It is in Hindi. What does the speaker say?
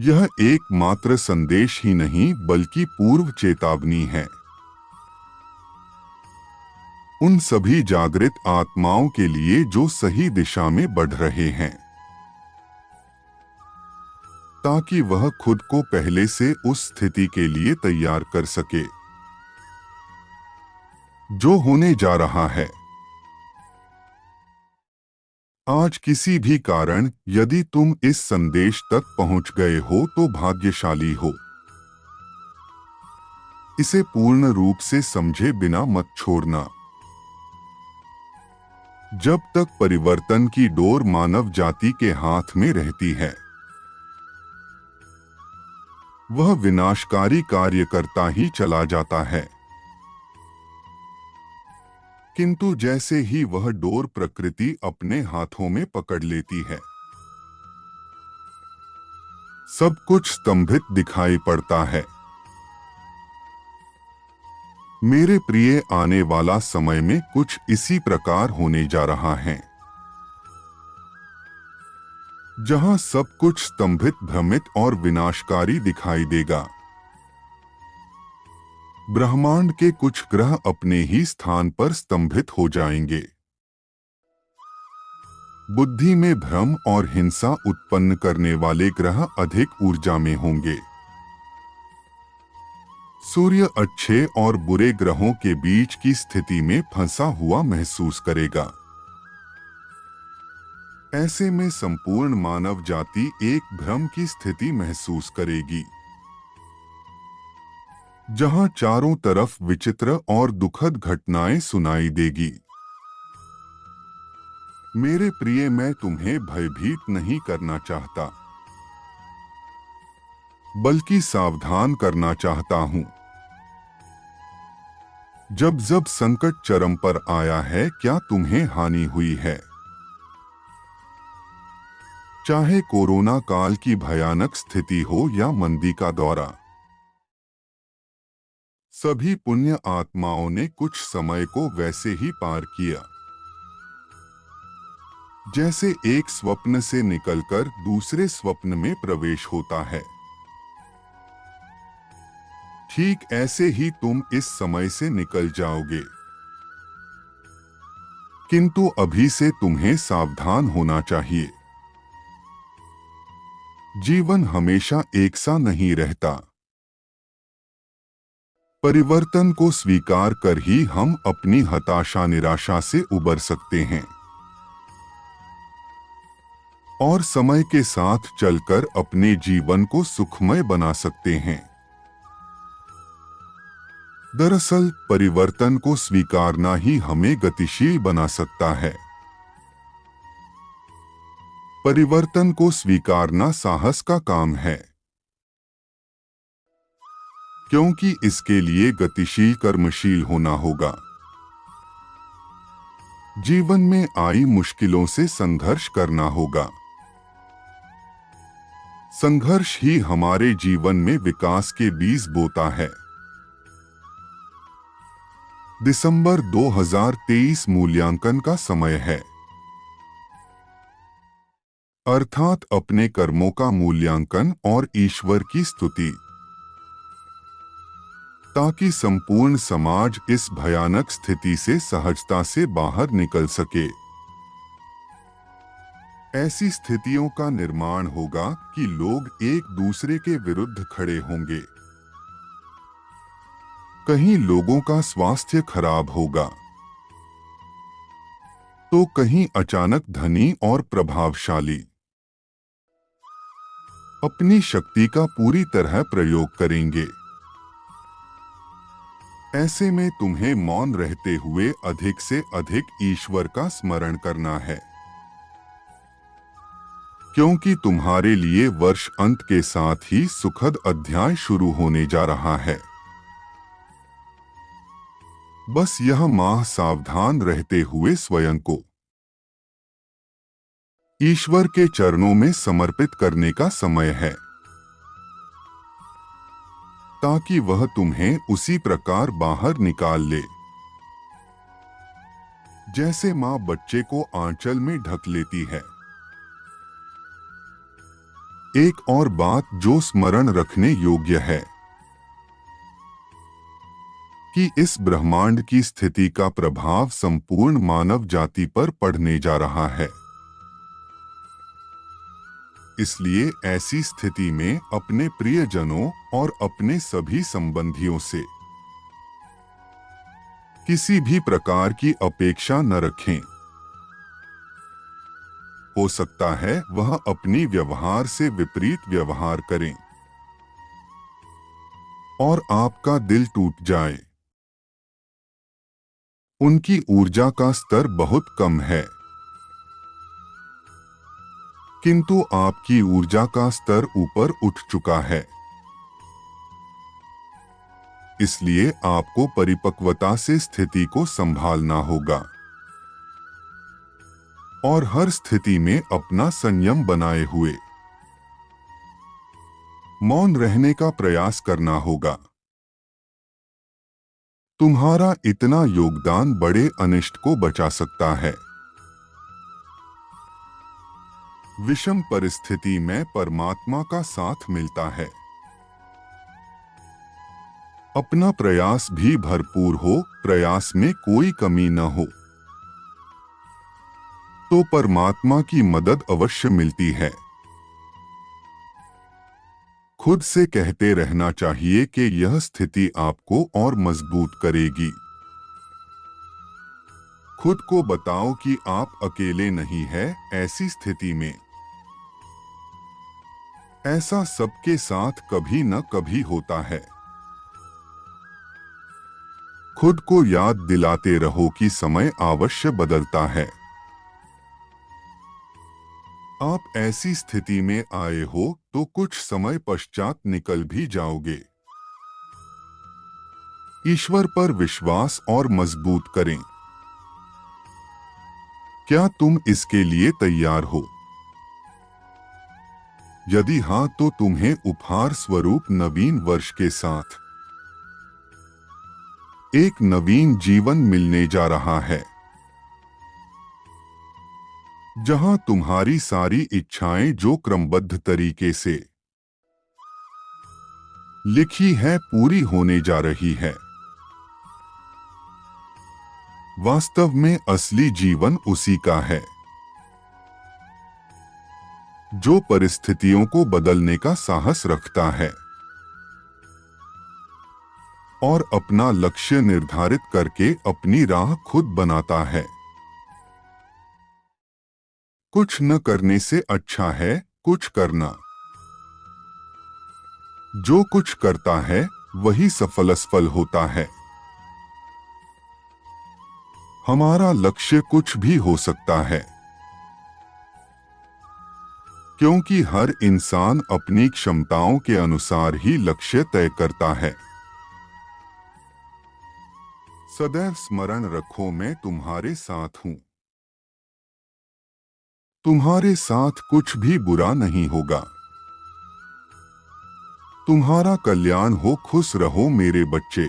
यह एकमात्र संदेश ही नहीं बल्कि पूर्व चेतावनी है उन सभी जागृत आत्माओं के लिए जो सही दिशा में बढ़ रहे हैं, ताकि वह खुद को पहले से उस स्थिति के लिए तैयार कर सके जो होने जा रहा है। आज किसी भी कारण यदि तुम इस संदेश तक पहुंच गए हो तो भाग्यशाली हो। इसे पूर्ण रूप से समझे बिना मत छोड़ना। जब तक परिवर्तन की डोर मानव जाति के हाथ में रहती है, वह विनाशकारी कार्य करता ही चला जाता है। किंतु जैसे ही वह डोर प्रकृति अपने हाथों में पकड़ लेती है, सब कुछ स्तंभित दिखाई पड़ता है। मेरे प्रिय, आने वाला समय में कुछ इसी प्रकार होने जा रहा है, जहां सब कुछ स्तंभित, भ्रमित और विनाशकारी दिखाई देगा। ब्रह्मांड के कुछ ग्रह अपने ही स्थान पर स्तंभित हो जाएंगे। बुद्धि में भ्रम और हिंसा उत्पन्न करने वाले ग्रह अधिक ऊर्जा में होंगे। सूर्य अच्छे और बुरे ग्रहों के बीच की स्थिति में फंसा हुआ महसूस करेगा। ऐसे में संपूर्ण मानव जाति एक भ्रम की स्थिति महसूस करेगी, जहां चारों तरफ विचित्र और दुखद घटनाएं सुनाई देगी। मेरे प्रिय, मैं तुम्हें भयभीत नहीं करना चाहता, बल्कि सावधान करना चाहता हूं। जब जब संकट चरम पर आया है, क्या तुम्हें हानि हुई है? चाहे कोरोना काल की भयानक स्थिति हो या मंदी का दौरा, सभी पुण्य आत्माओं ने कुछ समय को वैसे ही पार किया, जैसे एक स्वप्न से निकलकर दूसरे स्वप्न में प्रवेश होता है। ठीक ऐसे ही तुम इस समय से निकल जाओगे। किंतु अभी से तुम्हें सावधान होना चाहिए। जीवन हमेशा एक सा नहीं रहता। परिवर्तन को स्वीकार कर ही हम अपनी हताशा, निराशा से उबर सकते हैं और समय के साथ चलकर अपने जीवन को सुखमय बना सकते हैं। दरअसल परिवर्तन को स्वीकारना ही हमें गतिशील बना सकता है। परिवर्तन को स्वीकारना साहस का काम है, क्योंकि इसके लिए गतिशील, कर्मशील होना होगा। जीवन में आई मुश्किलों से संघर्ष करना होगा। संघर्ष ही हमारे जीवन में विकास के बीज बोता है। दिसंबर 2023 मूल्यांकन का समय है, अर्थात अपने कर्मों का मूल्यांकन और ईश्वर की स्तुति, ताकि संपूर्ण समाज इस भयानक स्थिति से सहजता से बाहर निकल सके। ऐसी स्थितियों का निर्माण होगा कि लोग एक दूसरे के विरुद्ध खड़े होंगे। कहीं लोगों का स्वास्थ्य खराब होगा, तो कहीं अचानक धनी और प्रभावशाली अपनी शक्ति का पूरी तरह प्रयोग करेंगे। ऐसे में तुम्हें मौन रहते हुए अधिक से अधिक ईश्वर का स्मरण करना है, क्योंकि तुम्हारे लिए वर्ष अंत के साथ ही सुखद अध्याय शुरू होने जा रहा है। बस यह माह सावधान रहते हुए स्वयं को ईश्वर के चरणों में समर्पित करने का समय है, ताकि वह तुम्हें उसी प्रकार बाहर निकाल ले, जैसे मां बच्चे को आंचल में ढक लेती है। एक और बात जो स्मरण रखने योग्य है कि इस ब्रह्मांड की स्थिति का प्रभाव संपूर्ण मानव जाति पर पड़ने जा रहा है। इसलिए ऐसी स्थिति में अपने प्रियजनों और अपने सभी संबंधियों से किसी भी प्रकार की अपेक्षा न रखें। हो सकता है वह अपनी व्यवहार से विपरीत व्यवहार करें और आपका दिल टूट जाए। उनकी ऊर्जा का स्तर बहुत कम है, किंतु आपकी ऊर्जा का स्तर ऊपर उठ चुका है। इसलिए आपको परिपक्वता से स्थिति को संभालना होगा और हर स्थिति में अपना संयम बनाए हुए मौन रहने का प्रयास करना होगा। तुम्हारा इतना योगदान बड़े अनिष्ट को बचा सकता है। विषम परिस्थिति में परमात्मा का साथ मिलता है। अपना प्रयास भी भरपूर हो, प्रयास में कोई कमी न हो, तो परमात्मा की मदद अवश्य मिलती है। खुद से कहते रहना चाहिए कि यह स्थिति आपको और मजबूत करेगी। खुद को बताओ कि आप अकेले नहीं हैं ऐसी स्थिति में। ऐसा सबके साथ कभी न कभी होता है। खुद को याद दिलाते रहो कि समय अवश्य बदलता है। आप ऐसी स्थिति में आए हो तो कुछ समय पश्चात निकल भी जाओगे। ईश्वर पर विश्वास और मजबूत करें। क्या तुम इसके लिए तैयार हो? यदि हाँ, तो तुम्हें उपहार स्वरूप नवीन वर्ष के साथ एक नवीन जीवन मिलने जा रहा है, जहां तुम्हारी सारी इच्छाएं जो क्रमबद्ध तरीके से लिखी है पूरी होने जा रही है। वास्तव में असली जीवन उसी का है जो परिस्थितियों को बदलने का साहस रखता है और अपना लक्ष्य निर्धारित करके अपनी राह खुद बनाता है। कुछ न करने से अच्छा है कुछ करना। जो कुछ करता है वही सफल होता है। हमारा लक्ष्य कुछ भी हो सकता है, क्योंकि हर इंसान अपनी क्षमताओं के अनुसार ही लक्ष्य तय करता है। सदैव स्मरण रखो, मैं तुम्हारे साथ हूं। तुम्हारे साथ कुछ भी बुरा नहीं होगा। तुम्हारा कल्याण हो, खुश रहो मेरे बच्चे।